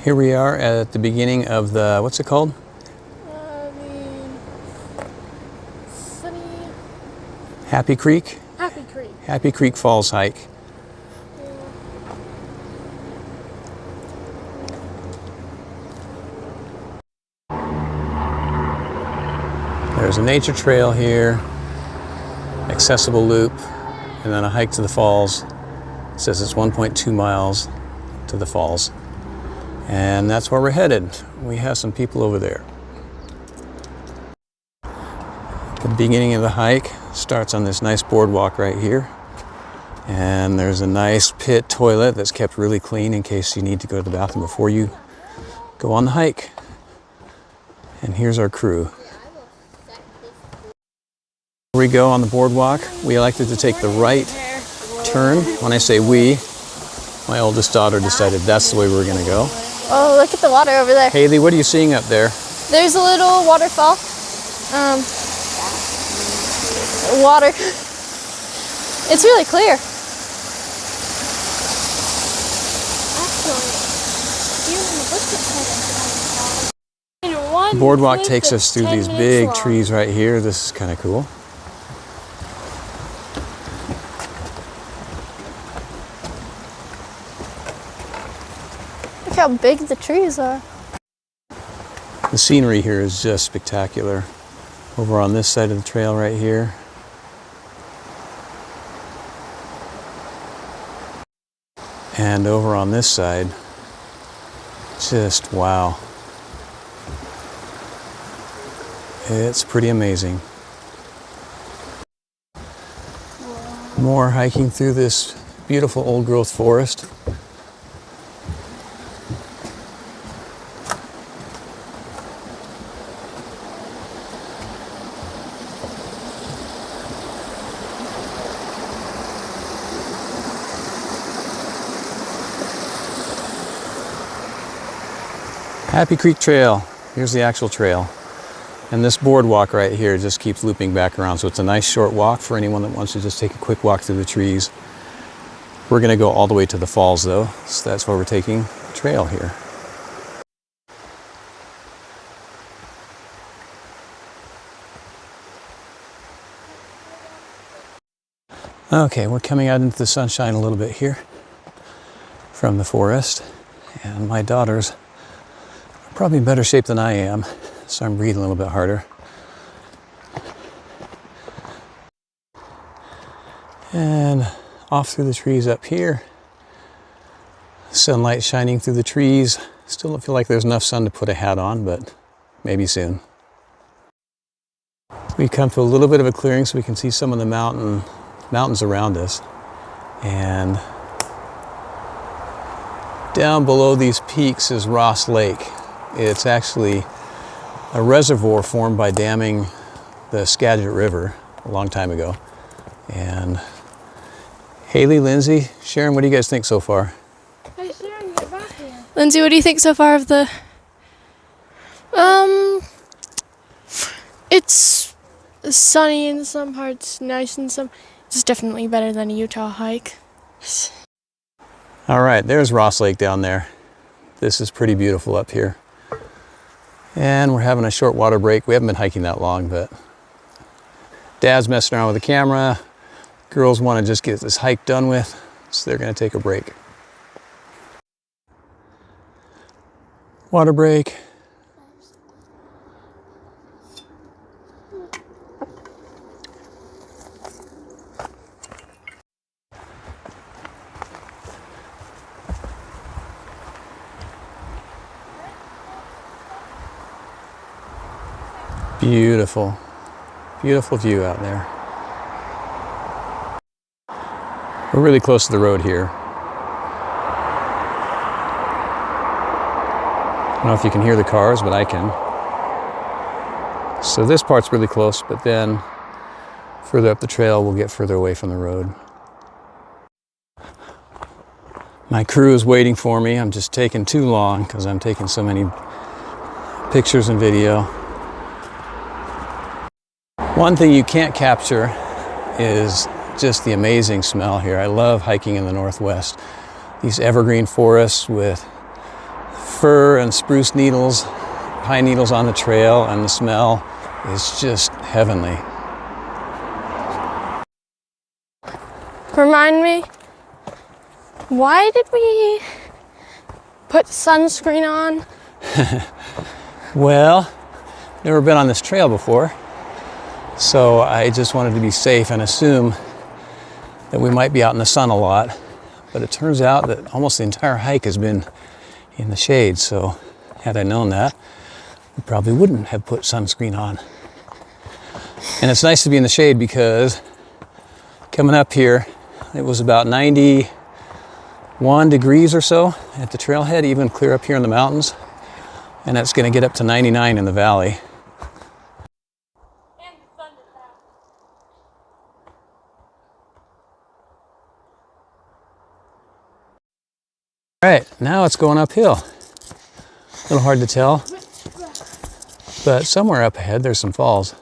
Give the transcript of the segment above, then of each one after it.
Here we are at the beginning of the, what's it called? Sunny... Happy Creek? Happy Creek. Happy Creek Falls hike. There's a nature trail here, accessible loop, and then a hike to the falls. It says it's 1.2 miles to the falls. And that's where we're headed. We have some people over there. The beginning of the hike starts on this nice boardwalk right here. And there's a nice pit toilet that's kept really clean in case you need to go to the bathroom before you go on the hike. And here's our crew. Here we go on the boardwalk. We elected to take the right turn. When I say we, my oldest daughter decided that's the way we were going to go. Oh, look at the water over there. Haley, what are you seeing up there? There's a little waterfall. Water. It's really clear. The boardwalk takes us through these big trees right here. This is kind of cool. Look how big the trees are. The scenery here is just spectacular. Over on this side of the trail right here. And over on this side, just wow. It's pretty amazing. More hiking through this beautiful old growth forest. Happy Creek Trail. Here's the actual trail. And this boardwalk right here just keeps looping back around. So it's a nice short walk for anyone that wants to just take a quick walk through the trees. We're gonna go all the way to the falls though. So that's why we're taking the trail here. Okay, we're coming out into the sunshine a little bit here from the forest. And my daughter's probably in better shape than I am, so I'm breathing a little bit harder. And off through the trees up here. Sunlight shining through the trees. Still don't feel like there's enough sun to put a hat on, but maybe soon. We come to a little bit of a clearing so we can see some of the mountains around us. And down below these peaks is Ross Lake. It's actually a reservoir formed by damming the Skagit River a long time ago. And Haley, Lindsay, Sharon, what do you guys think so far? Hey Sharon, get back here. Lindsay, what do you think so far of the... It's sunny in some parts, nice in some... It's definitely better than a Utah hike. All right, there's Ross Lake down there. This is pretty beautiful up here. And we're having a short water break. We haven't been hiking that long, but Dad's messing around with the camera. Girls want to just get this hike done with, so they're going to take a break. Water break. Beautiful, beautiful view out there. We're really close to the road here. I don't know if you can hear the cars, but I can. So this part's really close, but then further up the trail, we'll get further away from the road. My crew is waiting for me. I'm just taking too long because I'm taking so many pictures and video. One thing you can't capture is just the amazing smell here. I love hiking in the Northwest. These evergreen forests with fir and spruce needles, pine needles on the trail, and the smell is just heavenly. Remind me, why did we put sunscreen on? Well, never been on this trail before, so I just wanted to be safe and assume that we might be out in the sun a lot. But it turns out that almost the entire hike has been in the shade, so had I known that, we probably wouldn't have put sunscreen on. And it's nice to be in the shade because coming up here, it was about 91 degrees or so at the trailhead, even clear up here in the mountains. And it's going to get up to 99 in the valley. All right, now it's going uphill. A little hard to tell, but somewhere up ahead there's some falls.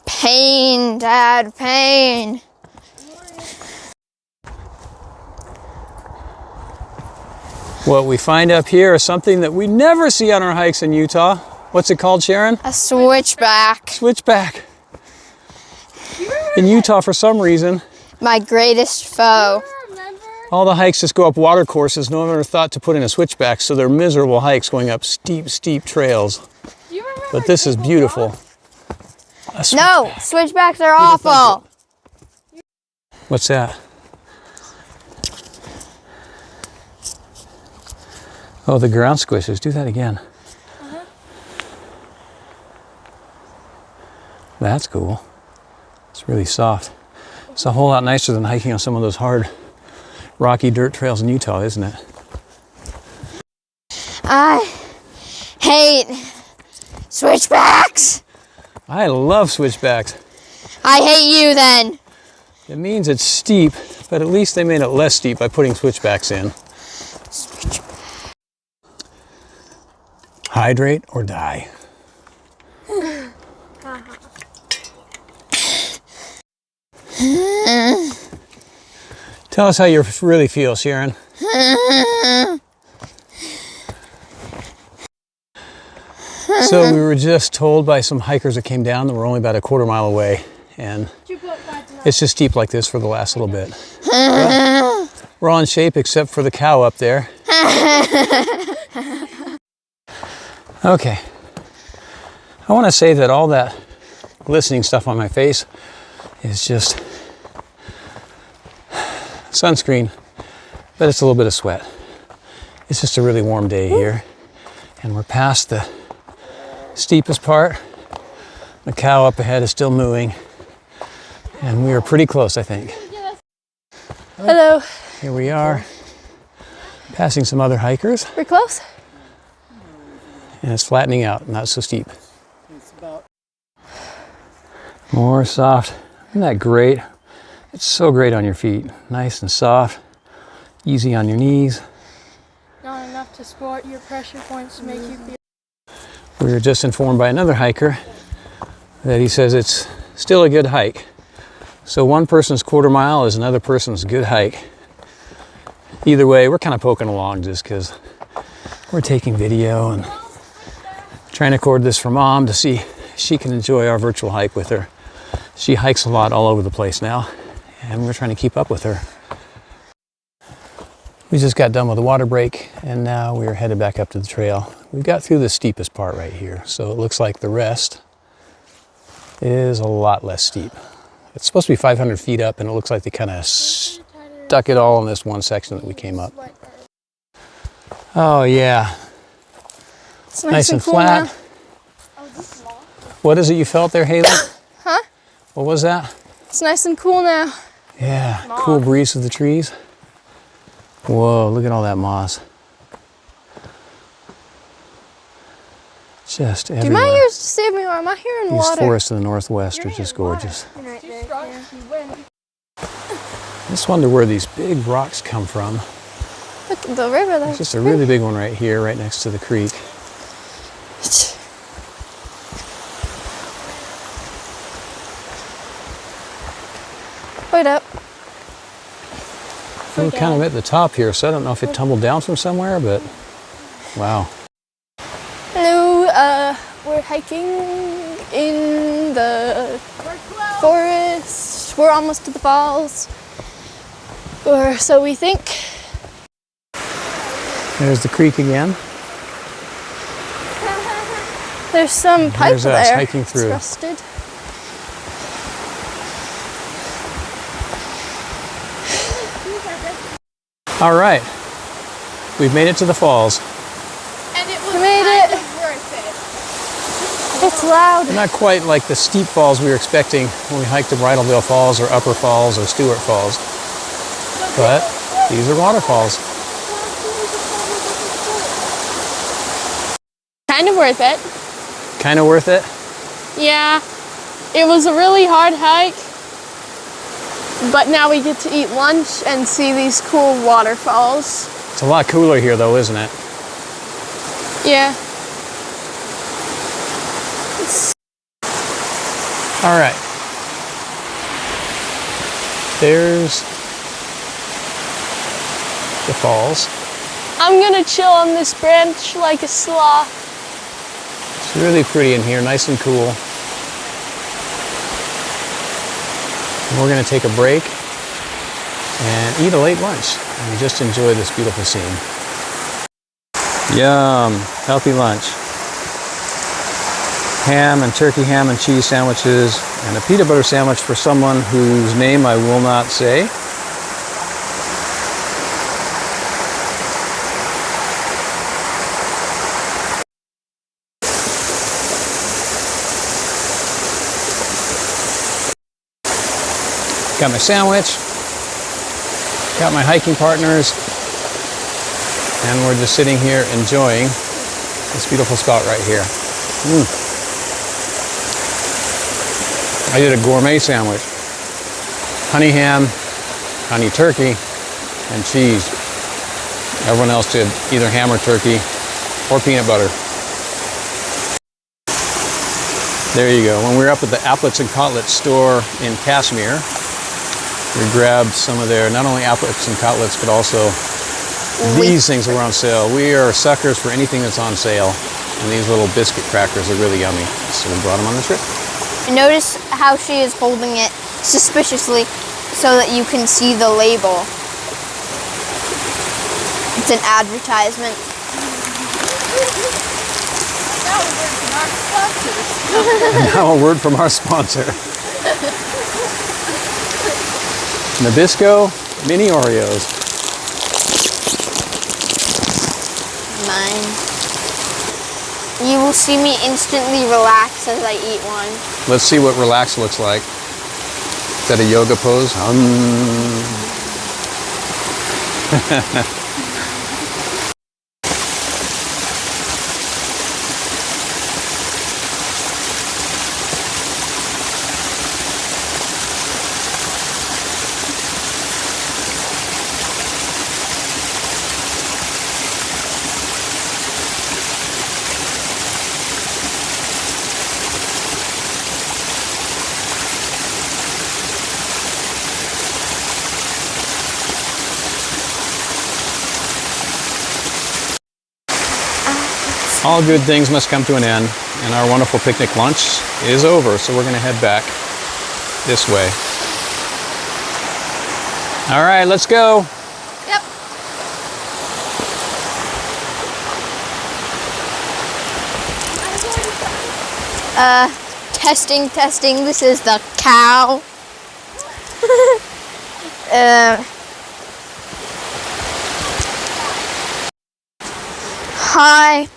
Pain, Dad, pain. What we find up here is something that we never see on our hikes in Utah. What's it called, Sharon? A switchback. Switchback. In Utah, for some reason, My greatest foe. all the hikes just go up water courses. No one ever thought to put in a switchback, so they're miserable hikes going up steep, steep trails. But this is beautiful. No, switchbacks are awful. What's that? Oh, the ground squishes. Do that again. That's cool. It's really soft. It's a whole lot nicer than hiking on some of those hard, rocky dirt trails in Utah, isn't it? I hate switchbacks. I love switchbacks. I hate you then. It means it's steep, but at least they made it less steep by putting switchbacks in. Hydrate or die. Tell us how you really feel, Sharon. So we were just told by some hikers that came down that we're only about a quarter mile away, and it's just steep like this for the last little bit. But we're all in shape except for the cow up there. Okay. I want to say that all that glistening stuff on my face is just sunscreen, but it's a little bit of sweat. It's just a really warm day here, and we're past the steepest part. The cow up ahead is still mooing, and we are pretty close, I think. Hello. Here we are, passing some other hikers, We're close? and it's flattening out, not so steep. More soft. Isn't that great? It's so great on your feet. Nice and soft, easy on your knees. Not enough to sport your pressure points to make you feel. We were just informed by another hiker that he says it's still a good hike. So one person's quarter mile is another person's good hike. Either way, we're kind of poking along just because we're taking video and trying to record this for Mom to see if she can enjoy our virtual hike with her. She hikes a lot all over the place now, and we're trying to keep up with her. We just got done with a water break, and now we're headed back up to the trail. We got through the steepest part right here, so it looks like the rest is a lot less steep. It's supposed to be 500 feet up, and it looks like they kind of stuck it all in this one section that we came up. Oh yeah, It's nice and cool flat. now. What is it you felt there, Haley? Huh? What was that? It's nice and cool now. Yeah, cool breeze of the trees. Whoa, look at all that moss. Just everywhere. Do my ears deceive me or am I hearing These water? forests in the northwest are just gorgeous. Right there, yeah. I just wonder where these big rocks come from. Look at the river there. There's just a really big one right here, right next to the creek. Wait up. We're kind of at the top here, so I don't know if it tumbled down from somewhere, but Wow. Hello, we're hiking in the forest. We're almost to the falls. Or so we think. There's the creek again. There's some pipe There's us there. hiking through. It's rusted. All right. We've made it to the falls. And it was kind of worth it. It's loud. Not quite like the steep falls we were expecting when we hiked to Bridalveil Falls or Upper Falls or Stewart Falls. But these are waterfalls. Kind of worth it. Kind of worth it. Yeah. It was a really hard hike. But now we get to eat lunch and see these cool waterfalls. It's a lot cooler here though, isn't it? Yeah. All right. There's the falls. I'm gonna chill on this branch like a sloth. It's really pretty in here, nice and cool. And we're gonna take a break and eat a late lunch and just enjoy this beautiful scene. Yum, healthy lunch. Ham and turkey ham and cheese sandwiches and a peanut butter sandwich for someone whose name I will not say. Got my sandwich, got my hiking partners, and we're just sitting here enjoying this beautiful spot right here. I did a gourmet sandwich. Honey ham, honey turkey, and cheese. Everyone else did either ham or turkey or peanut butter. There you go. When we were up at the Applets and Cutlets store in Kashmir, we grabbed some of their, not only applets and cutlets, but also these things were on sale. We are suckers for anything that's on sale. And these little biscuit crackers are really yummy. So we brought them on the trip. Notice how she is holding it suspiciously so that you can see the label. It's an advertisement. And now a word from our sponsor. Nabisco Mini Oreos. Mine. You will see me instantly relax as I eat one. Let's see what relax looks like. Is that a yoga pose? All good things must come to an end, and our wonderful picnic lunch is over, so we're going to head back this way. All right, let's go. Yep. Testing, testing. This is the cow. Hi.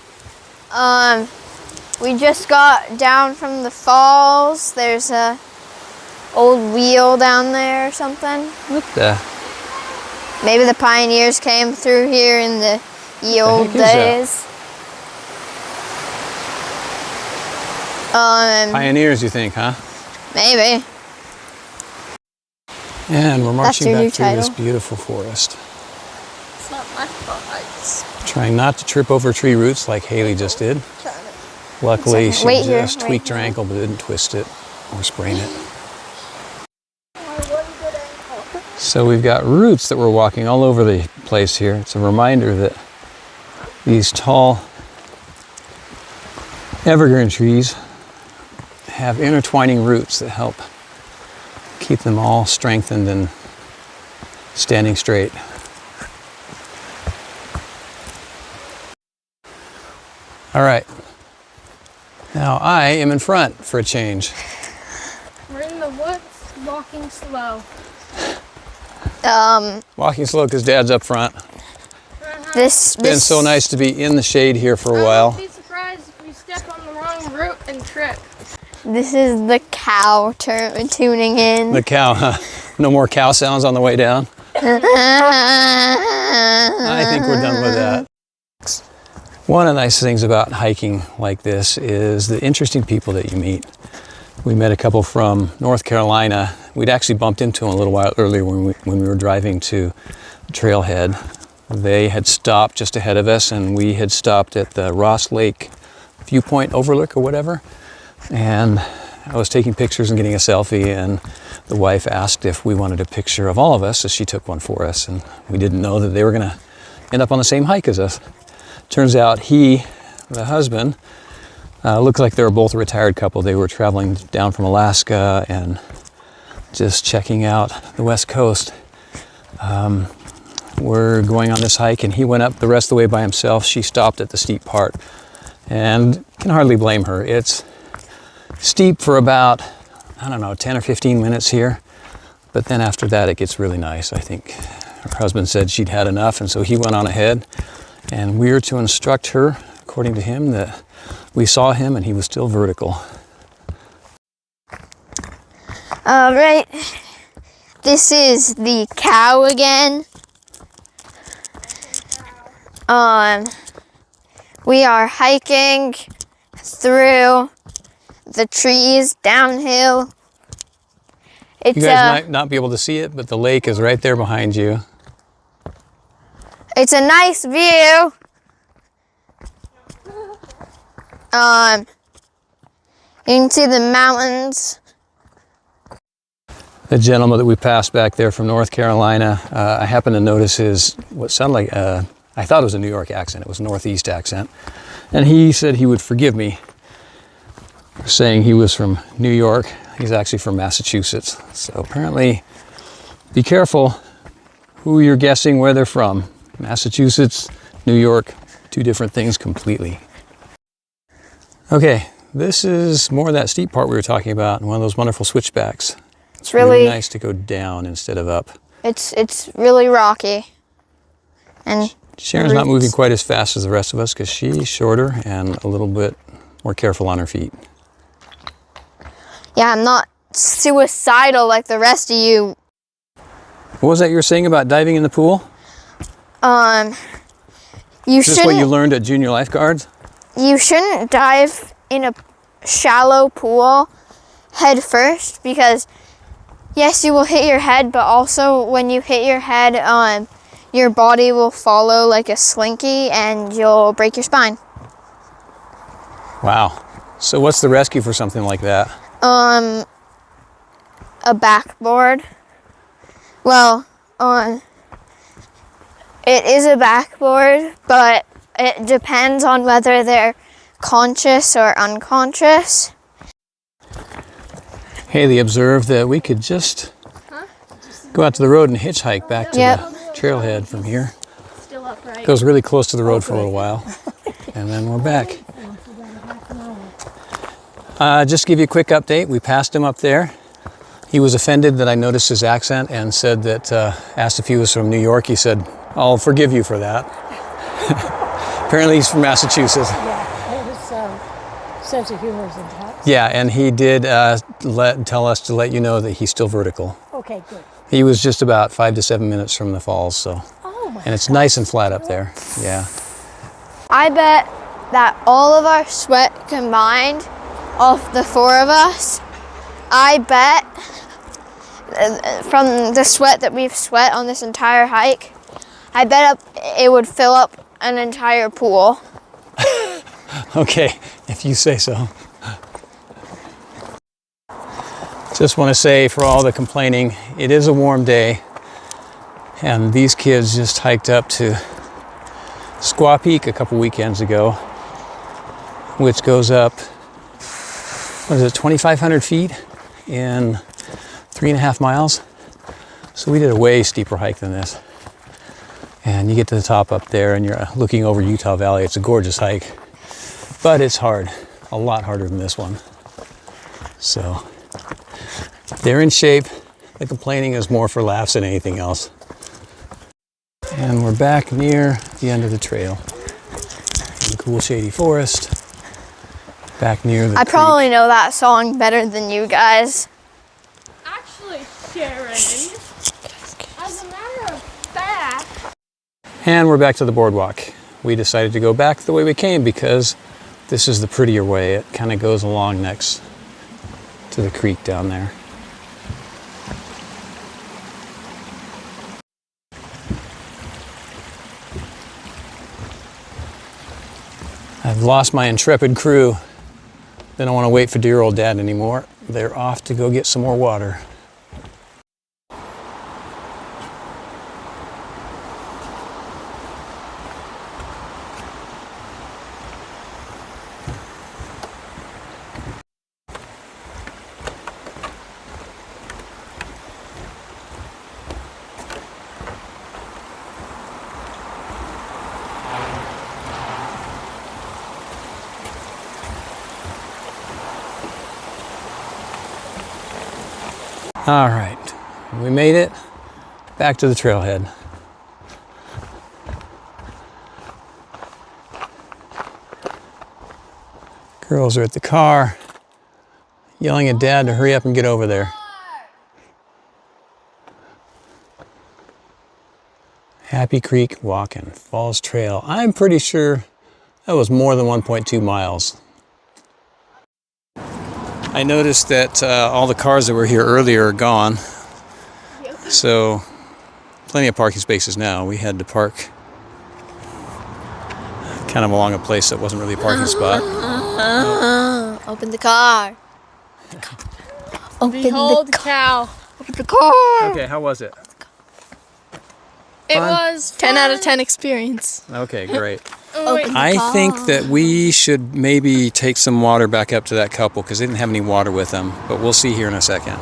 We just got down from the falls. There's a old wheel down there or something. What the? Maybe the pioneers came through here in the ye old heck is that? days. Pioneers, you think, huh? Maybe. And we're marching your new back through this title? beautiful forest. It's not my fault. Trying not to trip over tree roots like Haley just did. Luckily, she Wait here, just wait tweaked her here. ankle but didn't twist it or sprain it. So we've got roots that we're walking all over the place here. It's a reminder that These tall evergreen trees have intertwining roots that help keep them all strengthened and standing straight. All right, now I am in front for a change. We're in the woods, walking slow. Walking slow because Dad's up front. This It's been so nice to be in the shade here for a I while. wouldn't be surprised if we step on the wrong route and trip. This is the cow tuning in. The cow, huh? No more cow sounds on the way down. I think we're done with that. One of the nice things about hiking like this is the interesting people that you meet. We met a couple from North Carolina. We'd actually bumped into them a little while earlier when we were driving to the trailhead. They had stopped just ahead of us, and we had stopped at the Ross Lake viewpoint overlook or whatever. And I was taking pictures and getting a selfie, and the wife asked if we wanted a picture of all of us, so she took one for us. And we didn't know that they were gonna end up on the same hike as us. Turns out he, the husband, looked like they were both a retired couple. They were traveling down from Alaska and just checking out the West Coast. We're going on this hike, and he went up the rest of the way by himself. She stopped at the steep part, and can hardly blame her. It's steep for about, I don't know, 10 or 15 minutes here, but then after that it gets really nice. I think her husband said she'd had enough, and so he went on ahead, and we were to instruct her, according to him, that we saw him and he was still vertical. All right, this is the cow again. We are hiking through the trees downhill. It's You guys might not be able to see it, but the lake is right there behind you. It's a nice view. You can see the mountains. The gentleman that we passed back there from North Carolina, I happened to notice his, what sounded like, I thought it was a New York accent. It was a Northeast accent. And he said he would forgive me for saying he was from New York. He's actually from Massachusetts. So apparently, be careful who you're guessing where they're from. Massachusetts, New York, two different things completely. Okay, this is more of that steep part we were talking about, and one of those wonderful switchbacks. It's really nice to go down instead of up. It's really rocky. And Sharon's not moving quite as fast as the rest of us because she's shorter and a little bit more careful on her feet. yeah, I'm not suicidal like the rest of you. What was that you were saying about diving in the pool? You Is this what you shouldn't learned at junior lifeguards? dive in a shallow pool head first, because yes, you will hit your head, but also when you hit your head, your body will follow like a slinky and you'll break your spine. Wow. So what's the rescue for something like that? A backboard. Well, it is a backboard, but it depends on whether they're conscious or unconscious. Haley observed that we could just go out to the road and hitchhike back to the trailhead from here. Still upright. Goes really close to the road for a little while, and then we're back. Just to give you a quick update, we passed him up there. He was offended that I noticed his accent and said that, asked if he was from New York. He said, "I'll forgive you for that." Apparently he's from Massachusetts. Yeah, his sense of humor is intense. Yeah, and he did tell us to let you know that he's still vertical. Okay, good. He was just about 5 to 7 minutes from the falls, so. Oh my And it's nice and flat up there, yeah. I bet that all of our sweat combined, of the four of us, I bet from the sweat that we've sweat on this entire hike, I bet it would fill up an entire pool. Okay, if you say so. Just want to say, for all the complaining, it is a warm day, and these kids just hiked up to Squaw Peak a couple weekends ago, which goes up, what is it, 2,500 feet in 3.5 miles. So we did a way steeper hike than this. And you get to the top up there and you're looking over Utah Valley. It's a gorgeous hike, but it's hard, a lot harder than this one. So they're in shape. The complaining is more for laughs than anything else. And we're back near the end of the trail. In cool shady forest. Back near the I creek. probably know that song better than you guys. Actually, Sharon, as a matter of fact. And we're back to the boardwalk. We decided to go back the way we came because this is the prettier way. It kind of goes along next to the creek down there. I've lost my intrepid crew. They don't want to wait for dear old dad anymore. They're off to go get some more water. All right, we made it back to the trailhead. Girls are at the car, yelling at Dad to hurry up and get over there. Happy Creek Walking, Falls Trail. I'm pretty sure that was more than 1.2 miles. I noticed that all the cars that were here earlier are gone. So, plenty of parking spaces now. We had to park kind of along a place that wasn't really a parking spot. Open the car. Open Behold the the cow. Open the car. Okay, how was it? It Fun? was 10 out of 10 experience. Okay, great. Oh, wait. I think that we should maybe take some water back up to that couple because they didn't have any water with them, but we'll see here in a second.